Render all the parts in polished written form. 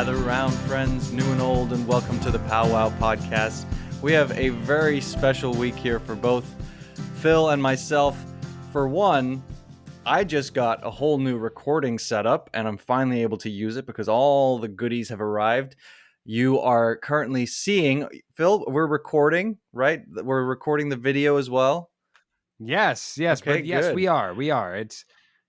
Gather around, friends, new and old, and welcome to the POWWOW podcast. We have a very special week here for both Phil and myself. For one, I just got a whole new recording setup, and I'm finally able to use it because all the goodies have arrived. You are currently seeing, Phil, we're recording, right? We're recording the video as well. Yes, Okay, but yes, good. we are.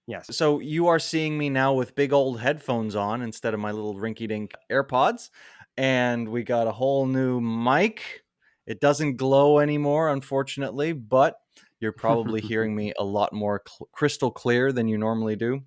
Yes. So you are seeing me now with big old headphones on instead of my little rinky-dink AirPods. And we got a whole new mic. It doesn't glow anymore, unfortunately, but you're probably hearing me a lot more crystal clear than you normally do.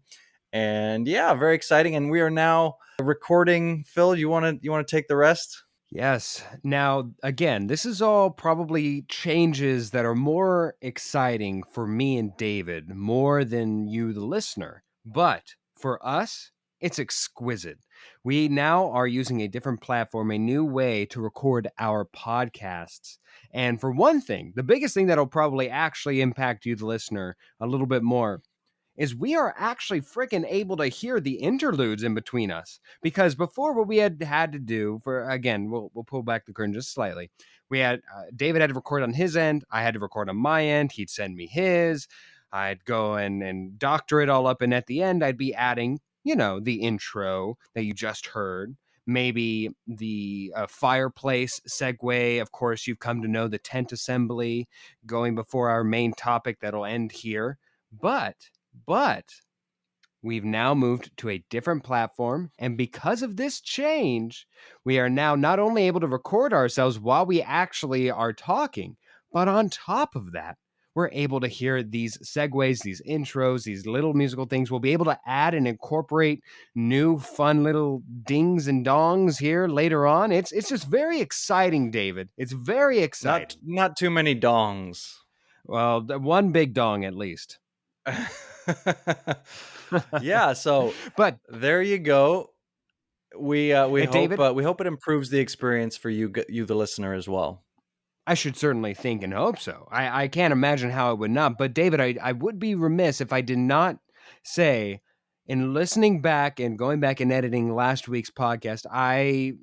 And yeah, very exciting. And we are now recording. Phil, you want to take the rest? Yes. Now, again, this is all probably changes that are more exciting for me and David more than you, the listener. But for us, it's exquisite. We now are using a different platform, a new way to record our podcasts. And for one thing, the biggest thing that'll probably actually impact you, the listener, a little bit more is we are actually freaking able to hear the interludes in between us. Because before, what we had to do for, again, we'll pull back the curtain just slightly. We had David had to record on his end. I had to record on my end. He'd send me his. I'd go and doctor it all up. And at the end, I'd be adding, the intro that you just heard. Maybe the fireplace segue. Of course, you've come to know the tent assembly going before our main topic that'll end here. But we've now moved to a different platform. And because of this change, we are now not only able to record ourselves while we actually are talking, but on top of that, we're able to hear these segues, these intros, these little musical things. We'll be able to add and incorporate new fun little dings and dongs here later on. It's just very exciting, David. It's very exciting. Not too many dongs. Well, one big dong at least. Yeah, so But there you go. We hope David, we hope it improves the experience for you the listener as well. I should certainly think and hope so. I can't imagine how it would not. But David, I would be remiss if I did not say, in listening back and going back and editing last week's podcast, I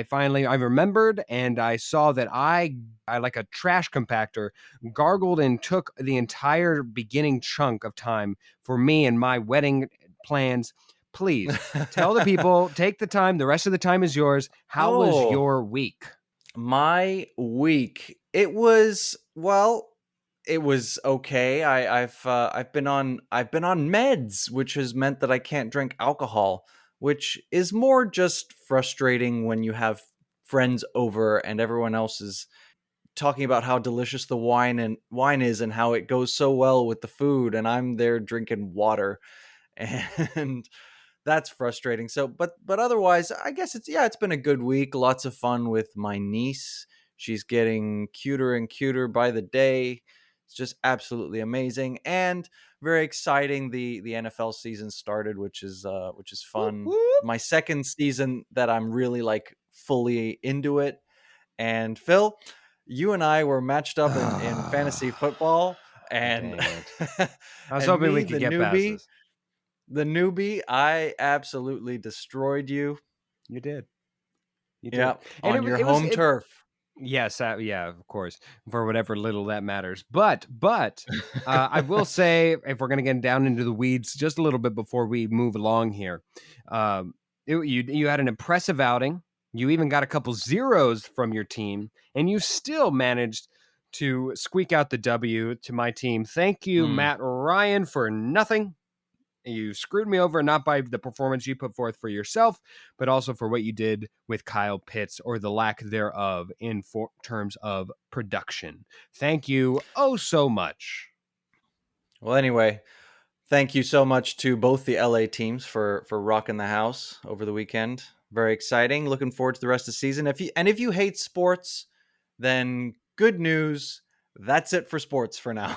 finally I remembered and I saw that I like a trash compactor gargled and took the entire beginning chunk of time for me and my wedding plans. Please tell the people, take the time. The rest of the time is yours. How was Oh, your week? my week. It was okay. I've been on meds, which has meant that I can't drink alcohol, which is more just frustrating when you have friends over and everyone else is talking about how delicious the wine is and how it goes so well with the food, and I'm there drinking water. And that's frustrating. So but otherwise, I guess it's been a good week. Lots of fun with my niece. She's getting cuter and cuter by the day. It's just absolutely amazing and very exciting. The NFL season started, which is Whoop, fun. whoop. My second season that I'm really like fully into it. And Phil, you and I were matched up in fantasy football, and Dang it. I was and hoping we me, could get past this. the newbie, I absolutely destroyed you. You did. You did. Yeah, And on your it was home it turf. yes, yeah, of course, for whatever little that matters. But I will say, if we're going to get down into the weeds just a little bit before we move along here, you had an impressive outing. You even got a couple zeros from your team, and you still managed to squeak out the W to my team. Thank you, Mm. Matt Ryan, for nothing. You screwed me over, not by the performance you put forth for yourself, but also for what you did with Kyle Pitts, or the lack thereof, in terms of production. Thank you oh so much. Well, anyway, thank you so much to both the LA teams for rocking the house over the weekend. Very exciting. Looking forward to the rest of the season. If you hate sports, then good news. That's it for sports for now.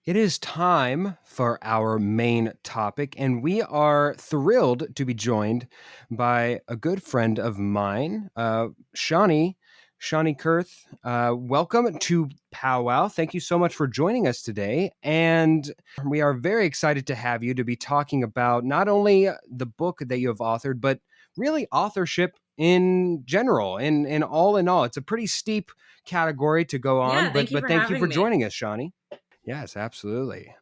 It is time for our main topic, and we are thrilled to be joined by a good friend of mine, Shawnee. Shawnee Kurth, welcome to POWWOW. Thank you so much for joining us today. And we are very excited to have you to be talking about not only the book that you have authored, but really authorship in general. And all in all, it's a pretty steep category to go on, Yeah, but thank you for thank you having for me. joining us, Shawnee. Yes, absolutely.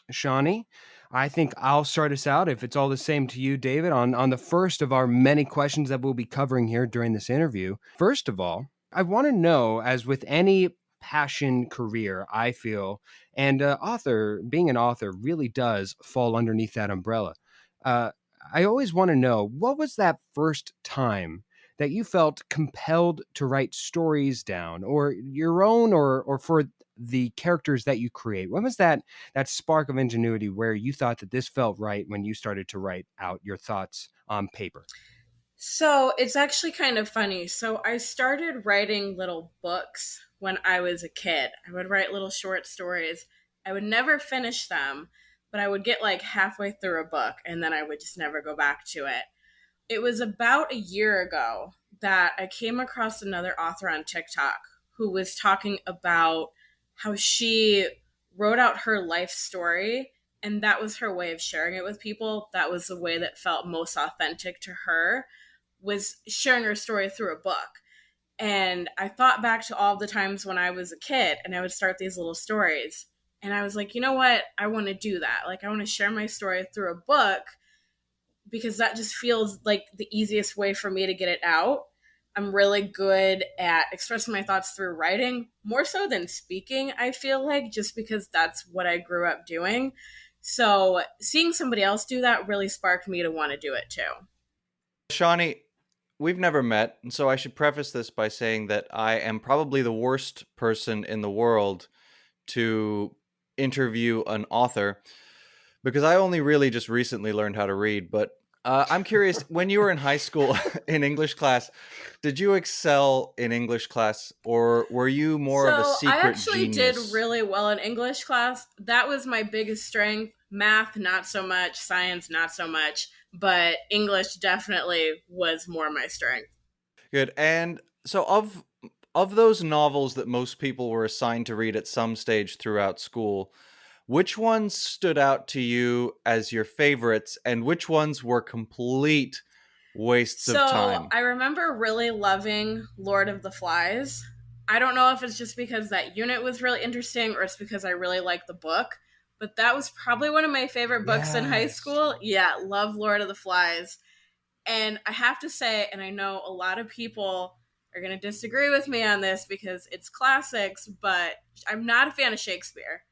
Shawnee, I think I'll start us out, if it's all the same to you, David, on the first of our many questions that we'll be covering here during this interview. First of all, I want to know, as with any passion career, I feel, and being an author really does fall underneath that umbrella. Uh, I always want to know, what was that first time that you felt compelled to write stories down, or your own, or for the characters that you create? When was that spark of ingenuity where you thought that this felt right when you started to write out your thoughts on paper? So it's actually kind of funny. So I started writing little books when I was a kid. I would write little short stories. I would never finish them, but I would get like halfway through a book and then I would just never go back to it. It was about a year ago that I came across another author on TikTok who was talking about how she wrote out her life story and that was her way of sharing it with people. That was the way that felt most authentic to her, was sharing her story through a book. And I thought back to all the times when I was a kid and I would start these little stories. And I was like, you know what? I want to do that. Like, I want to share my story through a book because that just feels like the easiest way for me to get it out. I'm really good at expressing my thoughts through writing, more so than speaking, I feel like, just because that's what I grew up doing. So seeing somebody else do that really sparked me to want to do it too. Shawnee, we've never met, and so I should preface this by saying that I am probably the worst person in the world to interview an author because I only really just recently learned how to read. But I'm curious, when you were in high school in English class, did you excel in English class, or were you more of a So I secret actually did genius? really well in English class. That was my biggest strength. Math, not so much. Science, not so much. But English definitely was more my strength. Good. And so of those novels that most people were assigned to read at some stage throughout school, which ones stood out to you as your favorites and which ones were complete wastes of So time? I remember really loving Lord of the Flies. I don't know if it's just because that unit was really interesting or it's because I really like the book, but that was probably one of my favorite books in high Yes. school. Yeah, love Lord of the Flies. And I have to say, and I know a lot of people are going to disagree with me on this because it's classics, but I'm not a fan of Shakespeare.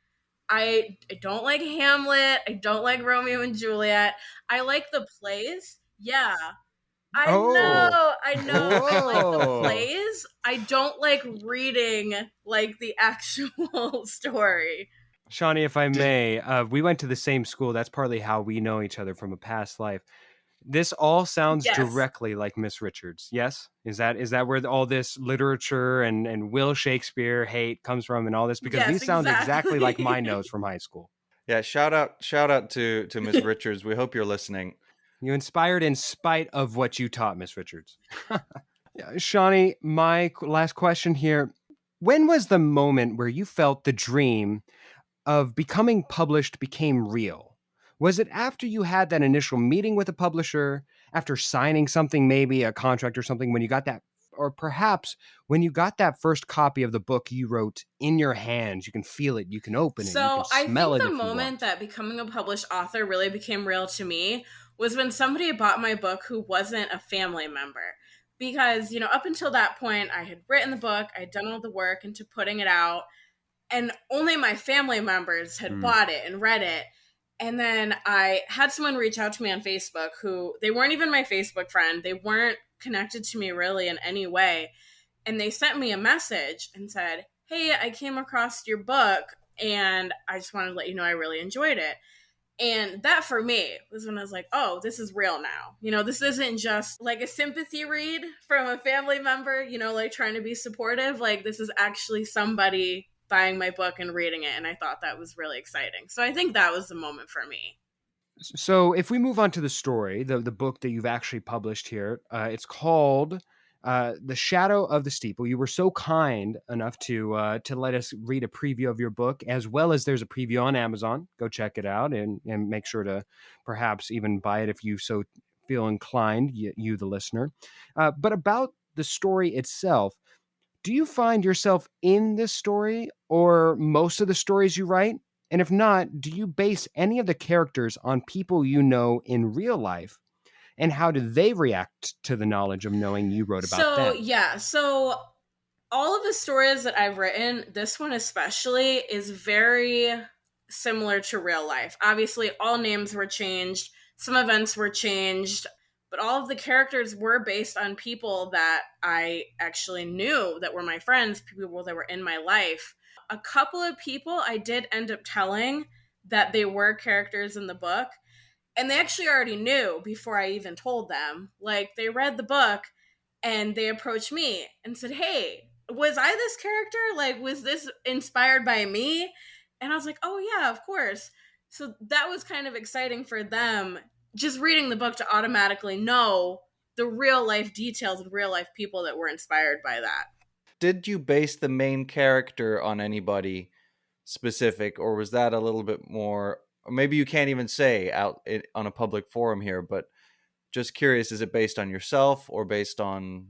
I don't like Hamlet. I don't like Romeo and Juliet. I like the plays. Yeah, I Oh, know. I know. I like the whoa. plays. I don't like reading like the actual story. Shawnee, if I Did may, we went to the same school. That's partly how we know each other from a past life. This all sounds Yes. directly like Miss Richards. Yes, is that where all this literature and Will Shakespeare hate comes from, and all this? Because Yes, these sound exactly like my exactly. notes from high school. Yeah, shout out to Miss Richards. We hope you're listening. You inspired in spite of what you taught, Miss Richards. Yeah, Shawnee, my last question here. When was the moment where you felt the dream of becoming published became real? Was it after you had that initial meeting with a publisher, after signing something, maybe a contract or something, when you got that, or perhaps when you got that first copy of the book you wrote in your hands? You can feel it, you can open it, you can So I smell think it the if you moment want. that becoming a published author really became real to me was when somebody bought my book who wasn't a family member. Because, up until that point, I had written the book, I'd done all the work into putting it out, and only my family members had Mm. bought it and read it. And then I had someone reach out to me on Facebook who they weren't even my Facebook friend. They weren't connected to me really in any way. And they sent me a message and said, "Hey, I came across your book and I just wanted to let you know I really enjoyed it." And that for me was when I was like, oh, this is real now. This isn't just like a sympathy read from a family member, like trying to be supportive. Like, this is actually somebody buying my book and reading it. And I thought that was really exciting. So I think that was the moment for me. So if we move on to the story, the book that you've actually published here, it's called The Shadow of the Steeple. You were so kind enough to let us read a preview of your book, as well as there's a preview on Amazon. Go check it out and make sure to perhaps even buy it if you so feel inclined, you the listener. But about the story itself, do you find yourself in this story or most of the stories you write? And if not, do you base any of the characters on people you know in real life? And how do they react to the knowledge of knowing you wrote about So, them? yeah, so all of the stories that I've written, this one especially, is very similar to real life. Obviously, all names were changed, some events were changed, but all of the characters were based on people that I actually knew that were my friends, people that were in my life. A couple of people I did end up telling that they were characters in the book, and they actually already knew before I even told them. Like, they read the book and they approached me and said, "Hey, was I this character? Like, was this inspired by me?" And I was like, "Oh, yeah, of course." So that was kind of exciting for them, just reading the book, to automatically know the real life details of real life people that were inspired by that. Did you base the main character on anybody specific, or was that a little bit more? Or maybe you can't even say on a public forum here, but just curious: is it based on yourself or based on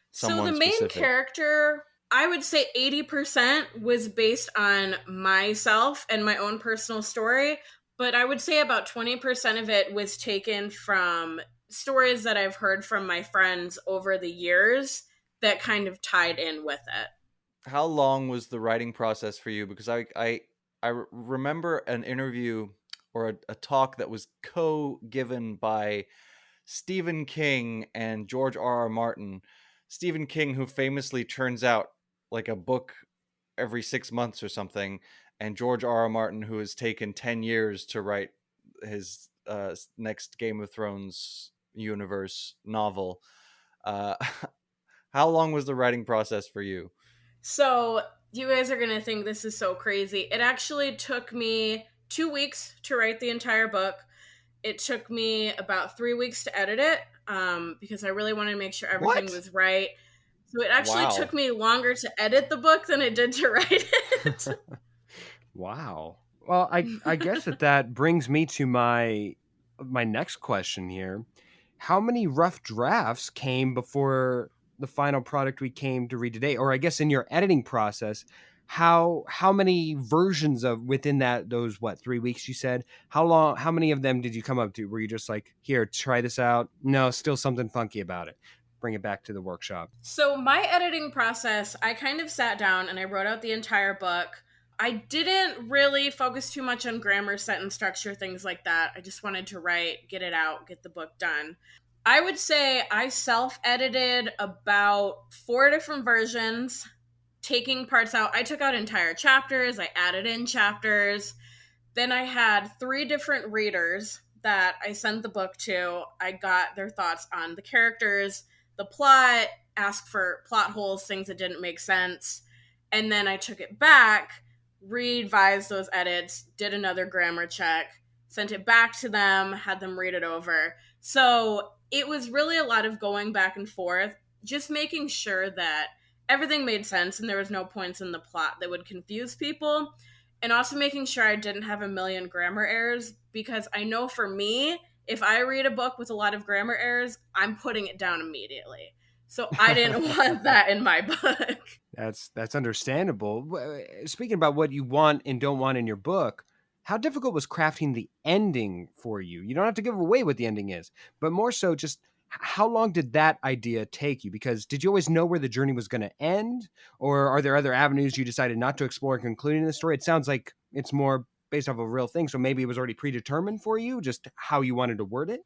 So the someone main specific? character, I would say 80% was based on myself and my own personal story, but I would say about 20% of it was taken from stories that I've heard from my friends over the years that kind of tied in with it. How long was the writing process for you? Because remember an interview or a talk that was co-given by Stephen King and George R. R. Martin. Stephen King, who famously turns out like a book every 6 months or something, and George R. R. Martin, who has taken 10 years to write his next Game of Thrones universe novel. Uh, how long was the writing process for you? So, you guys are going to think this is so crazy. It actually took me 2 weeks to write the entire book. It took me about 3 weeks to edit it, because I really wanted to make sure everything What? was right. So it actually took Wow. me longer to edit the book than it did to write it. Wow. Well, I guess that brings me to my next question here. How many rough drafts came before the final product we came to read today? Or I guess in your editing process, how many versions of within those what 3 weeks you said? How many of them did you come up to? Were you just like, here, try this out? No, still something funky about it. Bring it back to the workshop. So my editing process, I kind of sat down and I wrote out the entire book. I didn't really focus too much on grammar, sentence structure, things like that. I just wanted to write, get it out, get the book done. I would say I self edited about 4 different versions, taking parts out. I took out entire chapters, I added in chapters. Then I had 3 different readers that I sent the book to. I got their thoughts on the characters, the plot, asked for plot holes, things that didn't make sense. And then I took it back, revised those edits, did another grammar check, sent it back to them, had them read it over. So it was really a lot of going back and forth, just making sure that everything made sense and there was no points in the plot that would confuse people, and also making sure I didn't have a million grammar errors, because I know for me, if I read a book with a lot of grammar errors, I'm putting it down immediately. So I didn't want that in my book. That's understandable. Speaking about what you want and don't want in your book, how difficult was crafting the ending for you? You don't have to give away what the ending is, but more so just how long did that idea take you? Because did you always know where the journey was going to end, or are there other avenues you decided not to explore in concluding the story? It sounds like it's more based off of a real thing, so maybe it was already predetermined for you, just how you wanted to word it.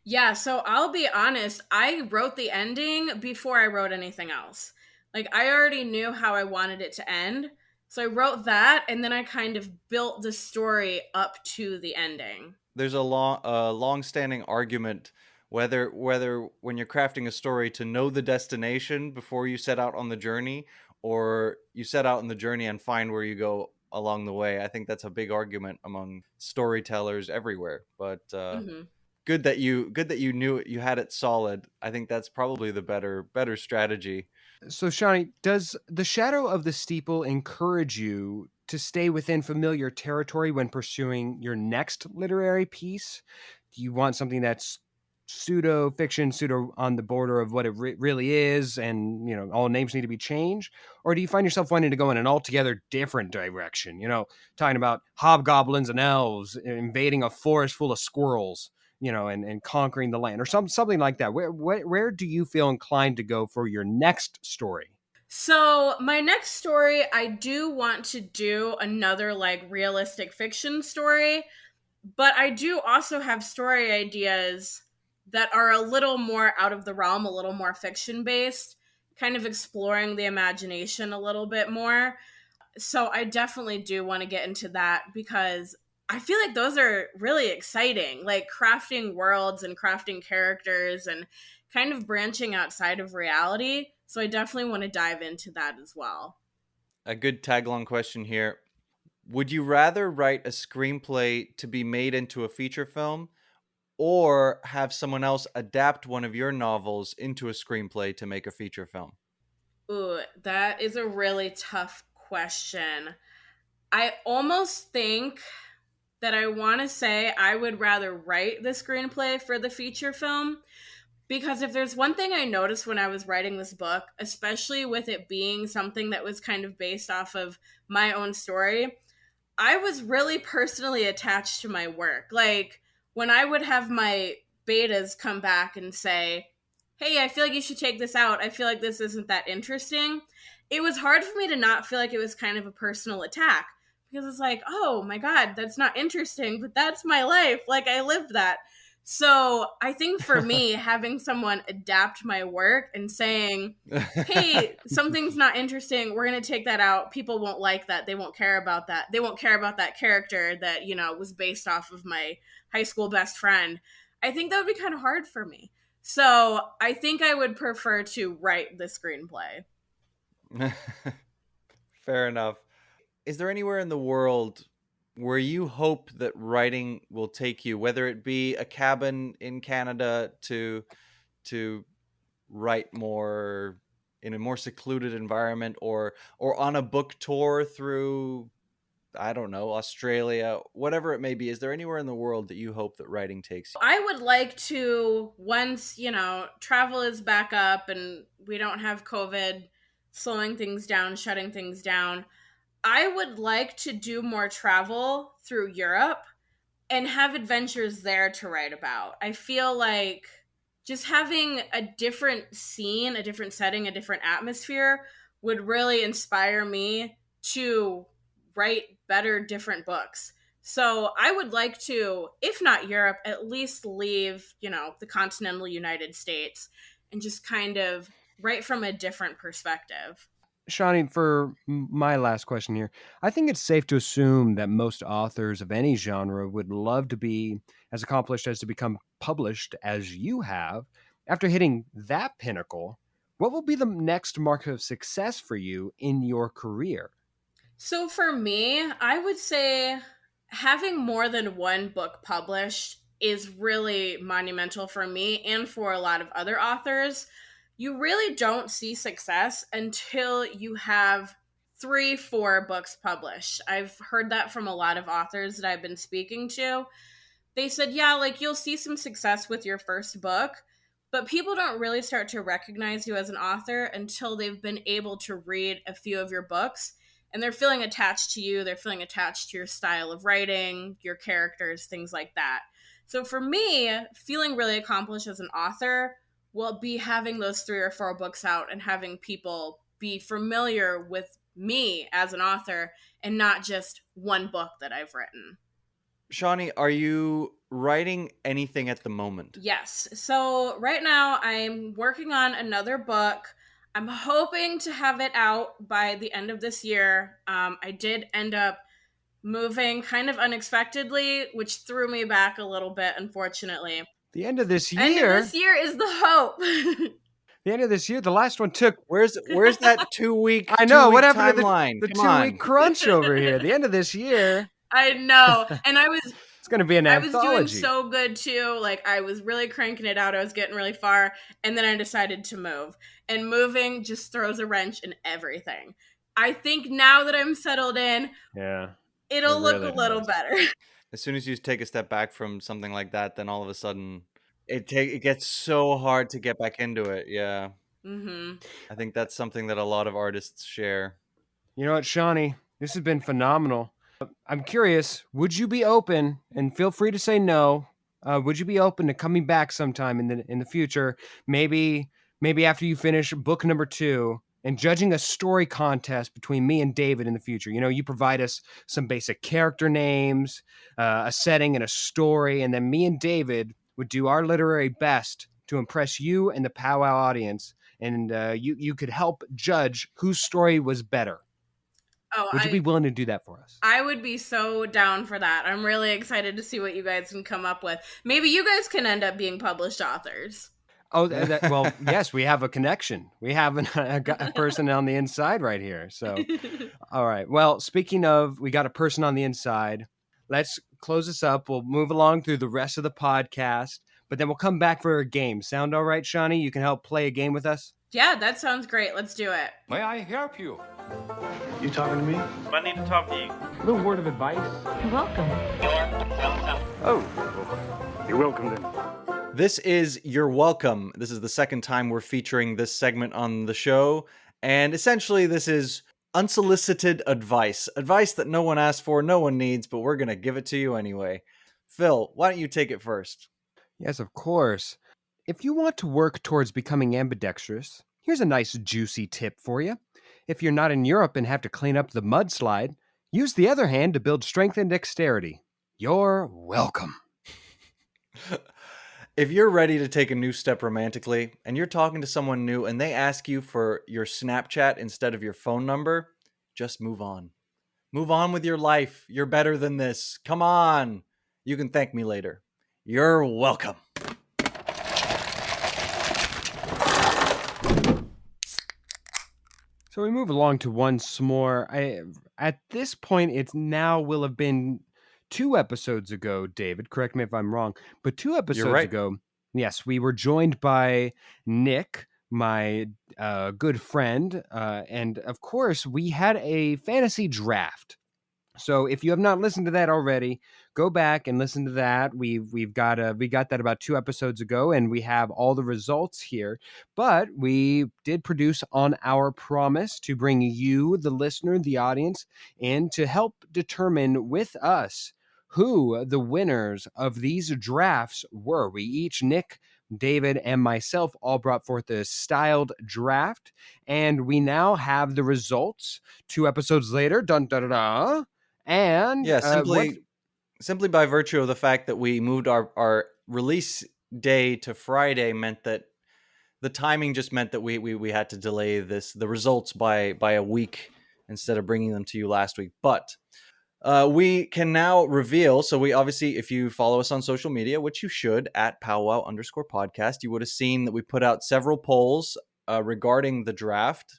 Yeah, so I'll be honest, I wrote the ending before I wrote anything else. Like, I already knew how I wanted it to end. So I wrote that, and then I kind of built the story up to the ending. There's long-standing argument whether when you're crafting a story to know the destination before you set out on the journey, or you set out on the journey and find where you go along the way. I think that's a big argument among storytellers everywhere. But Hmm. Good that you knew you had it solid. I think that's probably the better strategy. So, Shawnee, does the shadow of the steeple encourage you to stay within familiar territory when pursuing your next literary piece? Do you want something that's pseudo fiction, pseudo on the border of what it really is, and all names need to be changed? Or do you find yourself wanting to go in an altogether different direction? Talking about hobgoblins and elves invading a forest full of squirrels, and conquering the land, or something like that. Where do you feel inclined to go for your next story? So, my next story, I do want to do another like realistic fiction story, but I do also have story ideas that are a little more out of the realm, a little more fiction based, kind of exploring the imagination a little bit more. So I definitely do want to get into that because I feel like those are really exciting, like crafting worlds and crafting characters and kind of branching outside of reality. So I definitely want to dive into that as well. A good tag-along question here. Would you rather write a screenplay to be made into a feature film, or have someone else adapt one of your novels into a screenplay to make a feature film? Ooh, that is a really tough question. I almost think that I want to say I would rather write the screenplay for the feature film. Because if there's one thing I noticed when I was writing this book, especially with it being something that was kind of based off of my own story, I was really personally attached to my work. Like when I would have my betas come back and say, "Hey, I feel like you should take this out. I feel like this isn't that interesting." It was hard for me to not feel like it was kind of a personal attack because it's like, "Oh my god, that's not interesting, but that's my life. Like I lived that." So, I think for me having someone adapt my work and saying, "Hey, something's not interesting. We're going to take that out. People won't like that. They won't care about that. They won't care about that character that, was based off of my high school best friend." I think that would be kind of hard for me. So, I think I would prefer to write the screenplay. Fair enough. Is there anywhere in the world where you hope that writing will take you, whether it be a cabin in Canada to write more in a more secluded environment, or on a book tour through, I don't know, Australia, whatever it may be? Is there anywhere in the world that you hope that writing takes you? I would like to, once, travel is back up and we don't have COVID slowing things down, shutting things down, I would like to do more travel through Europe and have adventures there to write about. I feel like just having a different scene, a different setting, a different atmosphere would really inspire me to write better, different books. So I would like to, if not Europe, at least leave, the continental United States and just kind of write from a different perspective. Shawnee, for my last question here, I think it's safe to assume that most authors of any genre would love to be as accomplished as to become published as you have. After hitting that pinnacle, what will be the next mark of success for you in your career? So for me, I would say having more than one book published is really monumental for me and for a lot of other authors. You really don't see success until you have three, four books published. I've heard that from a lot of authors that I've been speaking to. They said, yeah, like you'll see some success with your first book, but people don't really start to recognize you as an author until they've been able to read a few of your books and they're feeling attached to you. They're feeling attached to your style of writing, your characters, things like that. So for me, feeling really accomplished as an author will be having those three or four books out and having people be familiar with me as an author and not just one book that I've written. Shawnee, are you writing anything at the moment? Yes. So right now I'm working on another book. I'm hoping to have it out by the end of this year. I did end up moving kind of unexpectedly, which threw me back a little bit, unfortunately. The end of this End of year, this year is the hope. the end of this year, the last one took. Where's that 2 week I know what 2 week happened to timeline? the Come 2 week on. crunch over here. The end of this year. I know. And I was It's going to be an I was doing anthology. so good too. Like I was really cranking it out. I was getting really far, and then I decided to move. And moving just throws a wrench in everything. I think now that I'm settled in, Yeah, it it'll look a really little does. better. As soon as you take a step back from something like that, then all of a sudden it gets so hard to get back into it. Yeah. Mhm. I think that's something that a lot of artists share. You know what, Shawnee? This has been phenomenal. I'm curious, would you be open, and feel free to say no, would you be open to coming back sometime in the future, maybe after you finish book number 2 and judging a story contest between me and David in the future? You know, you provide us some basic character names, a setting and a story, and then me and David would do our literary best to impress you and the powwow audience, and you could help judge whose story was better. Oh, Would you be willing to do that for us? I would be so down for that. I'm really excited to see what you guys can come up with. Maybe you guys can end up being published authors. Oh, well, yes, we have a connection. We have a person on the inside right here. So, all right. Well, speaking of, we got a person on the inside. Let's close this up. We'll move along through the rest of the podcast, but then we'll come back for a game. Sound all right, Shawnee? You can help play a game with us? Yeah, that sounds great. Let's do it. May I help you? You talking to me? I need to talk to you. A little word of advice. Welcome. Oh, you're welcome then. This is You're Welcome. This is the second time we're featuring this segment on the show. And essentially, this is unsolicited advice. Advice that no one asked for, no one needs, but we're going to give it to you anyway. Phil, why don't you take it first? Yes, of course. If you want to work towards becoming ambidextrous, here's a nice juicy tip for you. If you're not in Europe and have to clean up the mudslide, use the other hand to build strength and dexterity. You're welcome. If you're ready to take a new step romantically and you're talking to someone new and they ask you for your Snapchat instead of your phone number, just move on. Move on with your life. You're better than this. Come on. You can thank me later. You're welcome. So we move along to once more. At this point, it's now will have been 2 episodes ago, David. Correct me if I'm wrong, but 2 episodes right. ago, yes, we were joined by Nick, my good friend, and of course, we had a fantasy draft. So if you have not listened to that already, go back and listen to that. We got that about 2 episodes ago, and we have all the results here. But we did produce on our promise to bring you, the listener, the audience, in to help determine with us who the winners of these drafts were. We each, Nick, David, and myself, all brought forth a styled draft, and we now have the results 2 episodes later. Dun dun dun. Dun. And Yeah, simply by virtue of the fact that we moved our release day to Friday meant that the timing just meant that we had to delay the results by a week instead of bringing them to you last week. But we can now reveal. So we obviously, if you follow us on social media, which you should, at POWWOW_podcast, you would have seen that we put out several polls regarding the draft,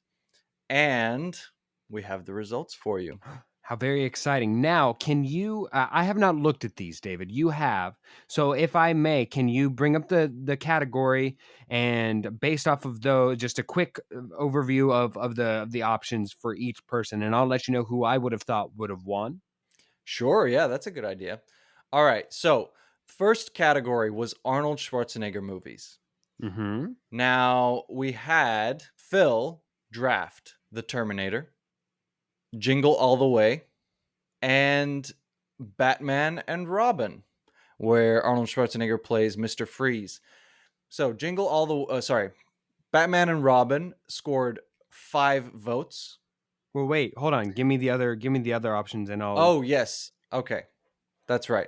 and we have the results for you. How very exciting. Now, can you, I have not looked at these, David. You have. So if I may, can you bring up the category, and based off of those, just a quick overview of the options for each person, and I'll let you know who I would have thought would have won. Sure, yeah, that's a good idea. All right, so first category was Arnold Schwarzenegger movies. Mm-hmm. Now, we had Phil draft The Terminator, Jingle All the Way, and Batman and Robin, where Arnold Schwarzenegger plays Mr. Freeze. So Batman and Robin scored 5 votes. Well, wait, hold on. Give me the other options, and I'll. Oh, yes. Okay. That's right.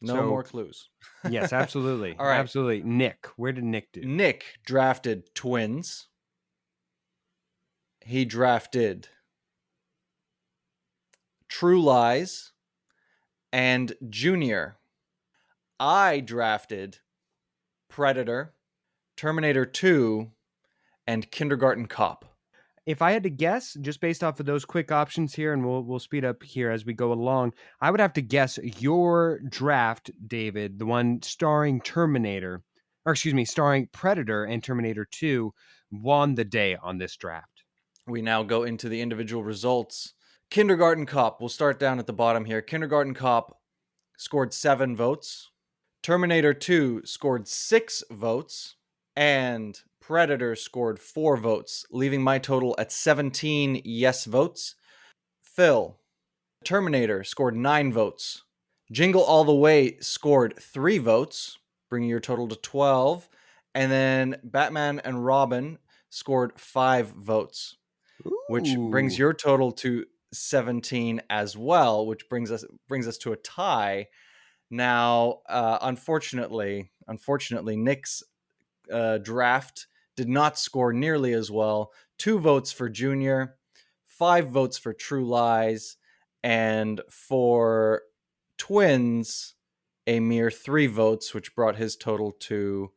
No So- more clues. Yes, absolutely. All right. Absolutely. Nick, where did Nick do? Nick drafted Twins. He drafted True Lies and Junior. I drafted Predator, Terminator 2, and Kindergarten Cop. If I had to guess, just based off of those quick options here, and we'll speed up here as we go along, I would have to guess your draft, David, the one starring Terminator, or excuse me, starring Predator and Terminator 2, won the day on this draft. We now go into the individual results. Kindergarten Cop, we'll start down at the bottom here. Kindergarten Cop scored 7 votes. Terminator 2 scored 6 votes. And Predator scored 4 votes, leaving my total at 17 yes votes. Phil, Terminator scored 9 votes. Jingle All the Way scored 3 votes, bringing your total to 12. And then Batman and Robin scored 5 votes, which brings Ooh. your total to 17 as well, which brings us to a tie. Now, unfortunately, Nick's draft did not score nearly as well. 2 votes for Junior, 5 votes for True Lies, and for Twins, a mere 3 votes, which brought his total to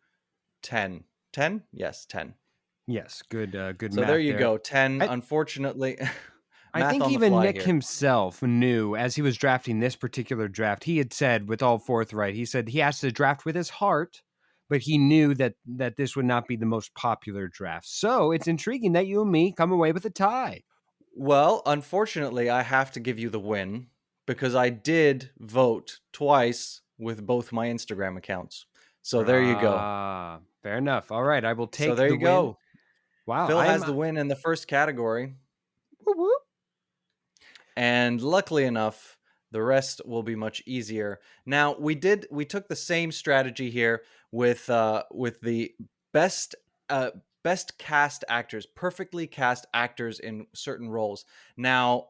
10. 10? Yes, 10. Yes, good So math there you there. go. 10, I, unfortunately. I Math think on the even fly Nick here. himself knew as he was drafting this particular draft, he had said with all forthright, he said he has to draft with his heart, but he knew that this would not be the most popular draft. So it's intriguing that you and me come away with a tie. Well, unfortunately, I have to give you the win because I did vote twice with both my Instagram accounts. So there you go. Ah, fair enough. All right, I will So take there the you win. go. Wow, Phil I'm has the win in the first category. whoop, whoop. And luckily enough, the rest will be much easier. Now, we took the same strategy here with the best best cast actors, perfectly cast actors in certain roles. Now,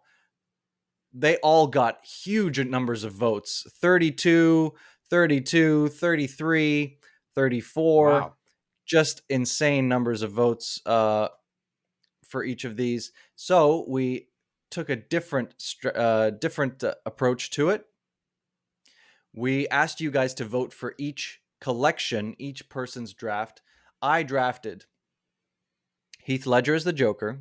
they all got huge numbers of votes. 32, 32, 33, 34. Wow. Just insane numbers of votes for each of these. So we took a different approach to it. We asked you guys to vote for each collection, each person's draft. I drafted Heath Ledger as the Joker,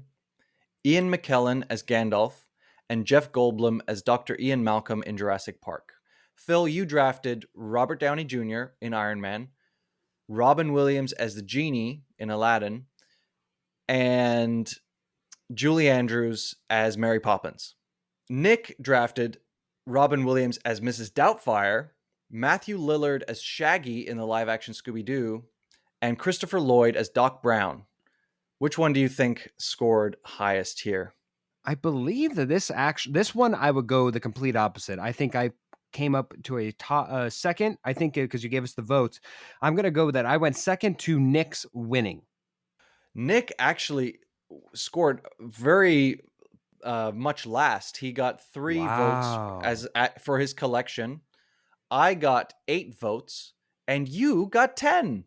Ian McKellen as Gandalf, and Jeff Goldblum as Dr. Ian Malcolm in Jurassic Park. Phil, you drafted Robert Downey Jr. in Iron Man, Robin Williams as the Genie in Aladdin, and Julie Andrews as Mary Poppins. Nick drafted Robin Williams as Mrs. Doubtfire, Matthew Lillard as Shaggy in the live-action Scooby-Doo, and Christopher Lloyd as Doc Brown. Which one do you think scored highest here? I believe that this one I would go the complete opposite. I think I came up to a second. I think because you gave us the votes, I'm going to go that I went second to Nick's winning. Nick actually scored very much last. He got 3 votes Wow. for his collection. I got 8 votes, and you got 10.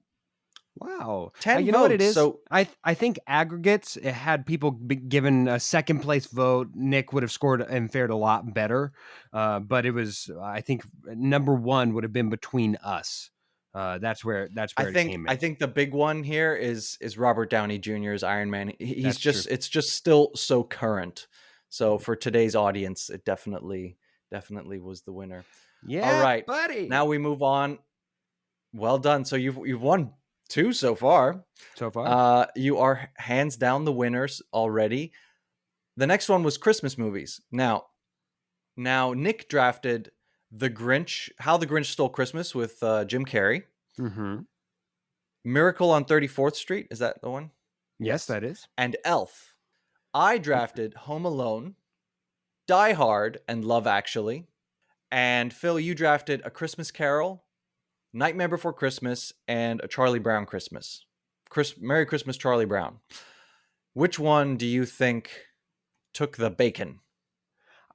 Wow. 10 You know what it votes. is? So I think aggregates, it had people be given a second place vote. Nick would have scored and fared a lot better. But it was, I think, number one would have been between us. That's where it came I in. think the big one here is Robert Downey Jr.'s Iron Man. That's true. It's just still so current. So for today's audience, it definitely was the winner. All Yeah, right. buddy. Now we move on. Well done. So you've won 2 so far. So far. You are hands down the winners already. The next one was Christmas movies. Now Nick drafted The Grinch, How the Grinch Stole Christmas with Jim Carrey. Mm-hmm. Miracle on 34th Street. Is that the one? Yes, that is. And Elf. I drafted Home Alone, Die Hard, and Love Actually. And Phil, you drafted A Christmas Carol, Nightmare Before Christmas, and A Charlie Brown Christmas. Merry Christmas, Charlie Brown. Which one do you think took the bacon?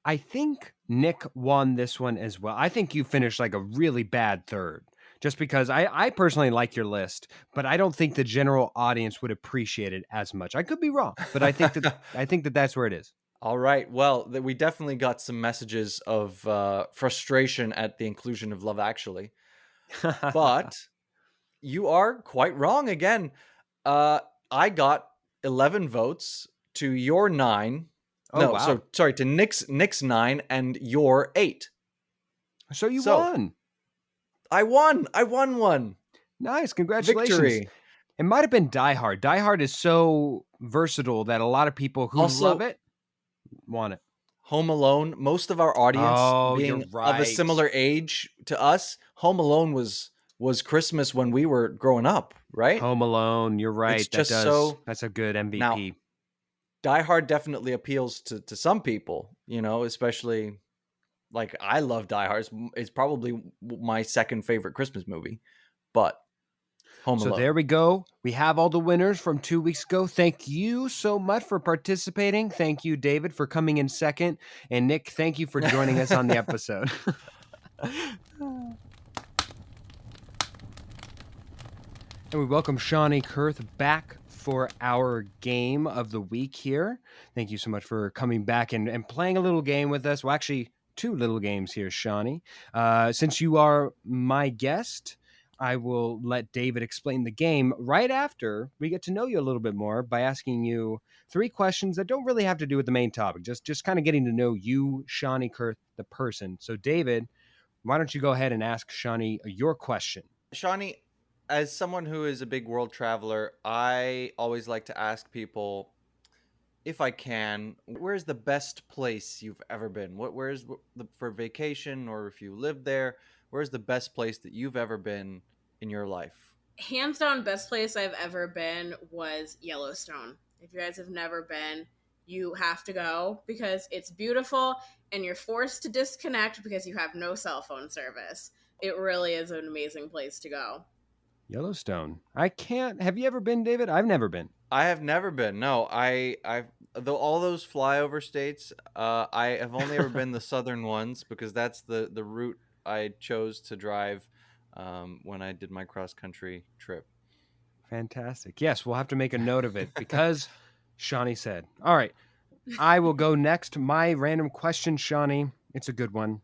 I think Nick won this one as well. I think you finished like a really bad third. Just because I personally like your list, but I don't think the general audience would appreciate it as much. I could be wrong, but I think that that's where it is. All right. Well, we definitely got some messages of frustration at the inclusion of Love Actually. But you are quite wrong again. I got 11 votes. to your 9. Oh, No, wow. so sorry, to Nick's 9 and your 8. So you So won. I won. I won one. Nice. Congratulations. Victory. It might have been Die Hard. Die Hard is so versatile that a lot of people who love Also, it want it. Home Alone, most of our audience Oh, you're being of a right. similar age to us, Home Alone was Christmas when we were growing up, right? Home Alone. You're right. It's just so That's a good now MVP. Die Hard definitely appeals to some people, especially like I love Die Hard. It's probably my second favorite Christmas movie, but Home So Alone. there we go. We have all the winners from 2 weeks ago. Thank you so much for participating. Thank you, David, for coming in second. And Nick, thank you for joining us on the episode. And we welcome Shawnee Kurth back for our game of the week here. Thank you so much for coming back and playing a little game with us. Well, actually, 2 little games here, Shawnee. Since you are my guest, I will let David explain the game right after we get to know you a little bit more by asking you 3 questions that don't really have to do with the main topic, just kind of getting to know you, Shawnee Kurth, the person. So, David, why don't you go ahead and ask Shawnee your question? Shawnee, as someone who is a big world traveler, I always like to ask people, if I can, where's the best place you've ever been? Where's for vacation, or if you live there, where's the best place that you've ever been in your life? Hands down, best place I've ever been was Yellowstone. If you guys have never been, you have to go because it's beautiful and you're forced to disconnect because you have no cell phone service. It really is an amazing place to go. Yellowstone. I can't. Have you ever been, David? I've never been. I have never been. No, I've though all those flyover states. I have only ever been the southern ones because that's the route I chose to drive when I did my cross country trip. Fantastic. Yes, we'll have to make a note of it because Shawnee said. All right. I will go next. My random question, Shawnee. It's a good one.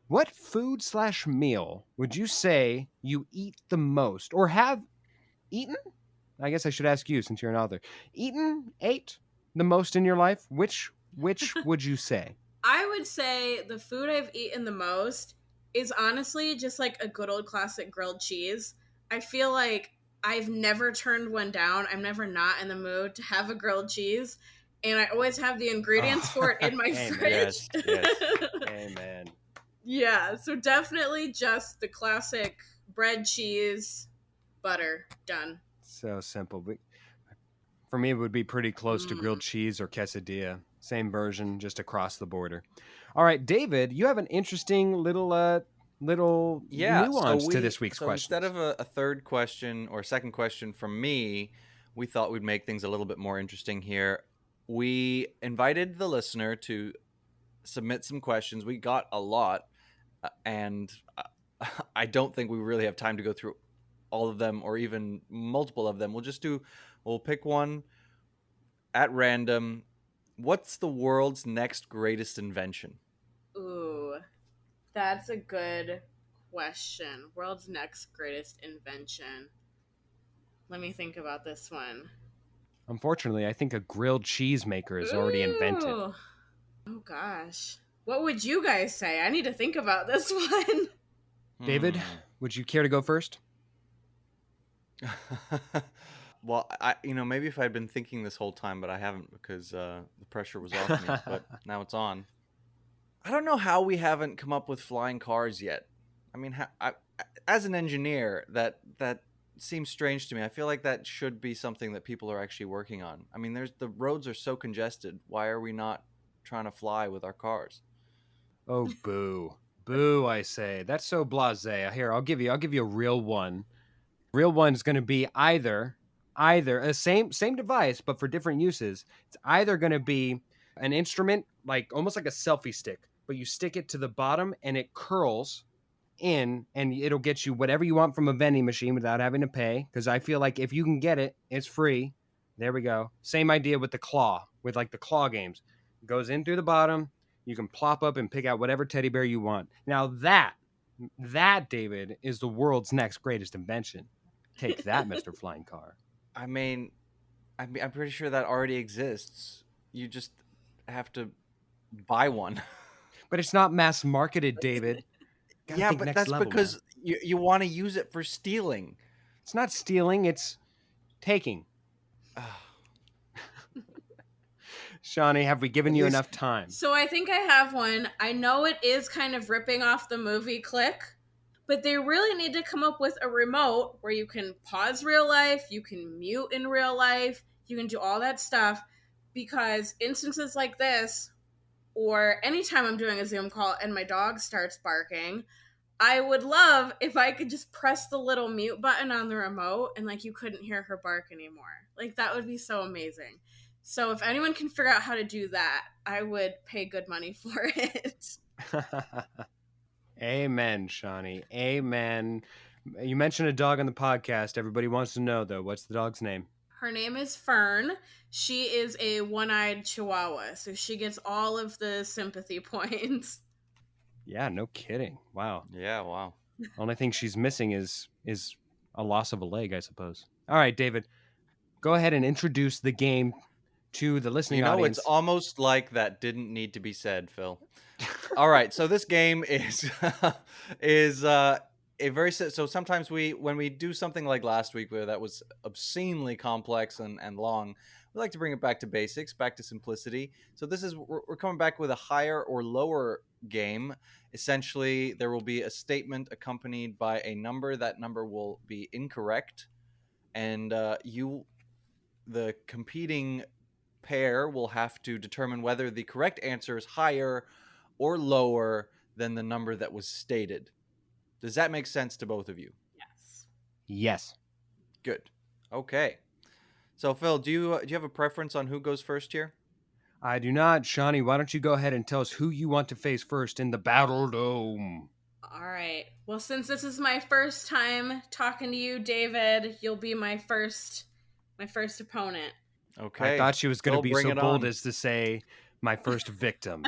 What food/meal would you say you eat the most or have eaten? I guess I should ask you since you're an author. Ate the most in your life? Which would you say? I would say the food I've eaten the most is honestly just like a good old classic grilled cheese. I feel like I've never turned one down. I'm never not in the mood to have a grilled cheese. And I always have the ingredients for it in my fridge. Yes. Amen. Yeah, so definitely just the classic bread, cheese, butter, done. So simple. But for me, it would be pretty close to grilled cheese or quesadilla. Same version, just across the border. All right, David, you have an interesting little Yeah, nuance to this week's question. Instead of a third question or second question from me, we thought we'd make things a little bit more interesting here. We invited the listener to submit some questions. We got a lot, and I don't think we really have time to go through all of them or even multiple of them. We'll pick one at random. What's the world's next greatest invention? Ooh, that's a good question. World's next greatest invention. Let me think about this one. Unfortunately, I think a grilled cheese maker is already invented. Oh gosh. What would you guys say? I need to think about this one. David, would you care to go first? Well, maybe if I'd been thinking this whole time, but I haven't because the pressure was off me, but now it's on. I don't know how we haven't come up with flying cars yet. I mean, as an engineer, that seems strange to me. I feel like that should be something that people are actually working on. I mean, the roads are so congested. Why are we not trying to fly with our cars? Oh, boo. Boo, I say. That's so blasé. Here, I'll give you a real one. Real one is going to be either a same device but for different uses. It's either going to be an instrument like almost like a selfie stick, but you stick it to the bottom and it curls in and it'll get you whatever you want from a vending machine without having to pay, because I feel like if you can get it, it's free. There we go. Same idea with the claw, with like the claw games. It goes in through the bottom. You can plop up and pick out whatever teddy bear you want. Now that, David, is the world's next greatest invention. Take that, Mr. Flying Car. I mean, I'm pretty sure that already exists. You just have to buy one. But it's not mass marketed, David. Gotta Yeah, think but next that's level, man. because you want to use it for stealing. It's not stealing, it's taking. Shawnee, have we given At you least enough time? So I think I have one. I know it is kind of ripping off the movie Click, but they really need to come up with a remote where you can pause real life, you can mute in real life, you can do all that stuff, because instances like this, or anytime I'm doing a Zoom call and my dog starts barking, I would love if I could just press the little mute button on the remote and like you couldn't hear her bark anymore. Like that would be so amazing. So if anyone can figure out how to do that, I would pay good money for it. Amen, Shawnee. Amen. You mentioned a dog on the podcast. Everybody wants to know, though. What's the dog's name? Her name is Fern. She is a one-eyed chihuahua, so she gets all of the sympathy points. Yeah, no kidding. Wow. yeah, wow. Only thing she's missing is a loss of a leg, I suppose. All right, David, go ahead and introduce the game to the listening It's audience. almost like that didn't need to be said, Phil. All right, so this game is is a very so sometimes when we do something like last week where that was obscenely complex and long, we like to bring it back to basics, back to simplicity. So this is we're coming back with a higher or lower game. Essentially, there will be a statement accompanied by a number. That number will be incorrect, and the competing pair will have to determine whether the correct answer is higher or lower than the number that was stated. Does that make sense to both of you? Yes. Yes. Good. Okay. So Phil, do you have a preference on who goes first here? I do not. Shawnee, why don't you go ahead and tell us who you want to face first in the Battle Dome? All right. Well, since this is my first time talking to you, David, you'll be my first opponent. I Okay. thought she was going to Phil, be bring so it bold on. as to say my first victim.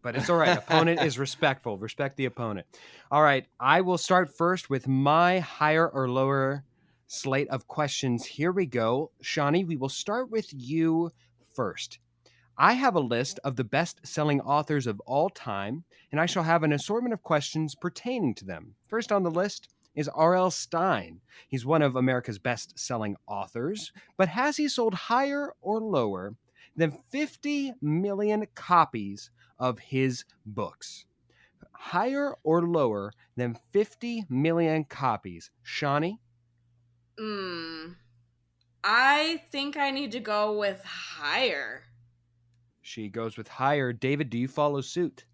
But it's all right. Opponent is respectful. Respect the opponent. All right. I will start first with my higher or lower slate of questions. Here we go. Shawnee, we will start with you first. I have a list of the best selling authors of all time, and I shall have an assortment of questions pertaining to them. First on the list is R.L. Stine. He's one of America's best selling authors, but has he sold higher or lower than 50 million copies of his books? Higher or lower than 50 million copies? Shawnee? I think I need to go with higher. She goes with higher. David, do you follow suit?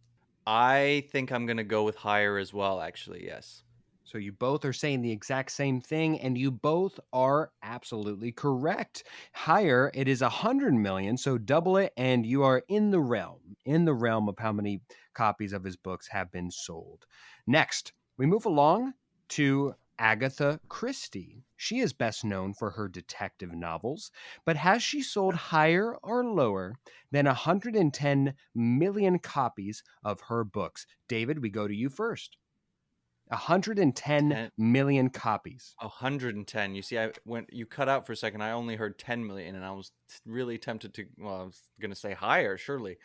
I think I'm going to go with higher as well, actually. Yes. So you both are saying the exact same thing, and you both are absolutely correct. Higher, it is 100 million, so double it, and you are in the realm of how many copies of his books have been sold. Next, we move along to Agatha Christie. She is best known for her detective novels, but has she sold higher or lower than 110 million copies of her books? David, we go to you first. 110 million copies. 110. You see, you cut out for a second. I only heard 10 million, and I was really tempted to. Well, I was going to say higher, surely.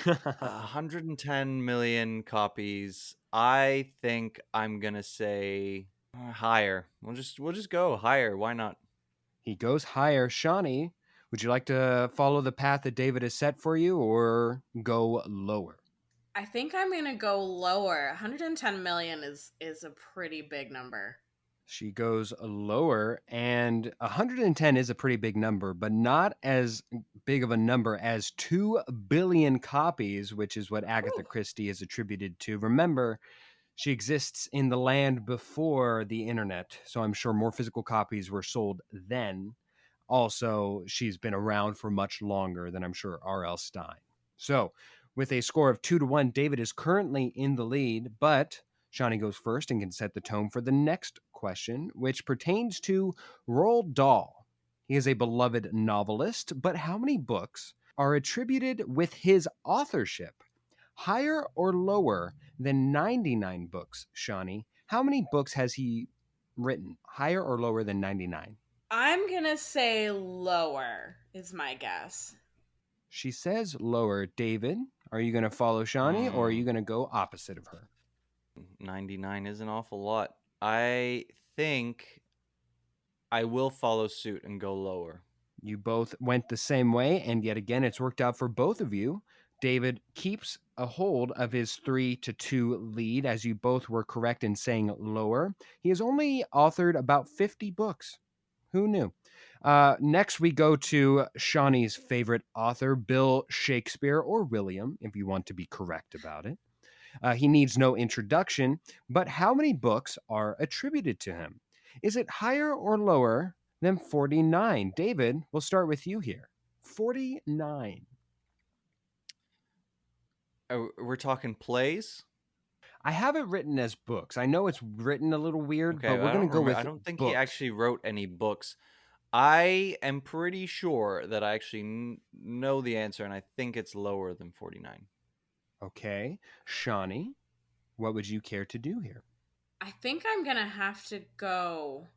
110 million copies. I think I'm gonna say higher. We'll just go higher. Why not? He goes higher. Shawnee, would you like to follow the path that David has set for you or go lower? I think I'm going to go lower. 110 million is a pretty big number. She goes lower, and 110 is a pretty big number, but not as big of a number as 2 billion copies, which is what Agatha Christie is attributed to. Remember, she exists in the land before the internet, so I'm sure more physical copies were sold then. Also, she's been around for much longer than I'm sure R.L. Stine. So, with a score of 2-1, David is currently in the lead, but Shawnee goes first and can set the tone for the next question, which pertains to Roald Dahl. He is a beloved novelist, but how many books are attributed with his authorship? Higher or lower than 99 books, Shawnee? How many books has he written? Higher or lower than 99? I'm going to say lower is my guess. She says lower. David, are you going to follow Shawnee or are you going to go opposite of her? 99 is an awful lot. I think I will follow suit and go lower. You both went the same way, and yet again, it's worked out for both of you. David keeps a hold of his 3-2 lead, as you both were correct in saying lower. He has only authored about 50 books. Who knew? Next, we go to Shawnee's favorite author, Bill Shakespeare, or William, if you want to be correct about it. He needs no introduction, but how many books are attributed to him? Is it higher or lower than 49? David, we'll start with you here. 49. We're talking plays? I have it written as books. I know it's written a little weird, Okay, but we're I going don't to go remember. with I don't think he books. actually wrote any books. I am pretty sure that I actually know the answer, and I think it's lower than 49. Okay. Shawnee, what would you care to do here? I think I'm going to have to go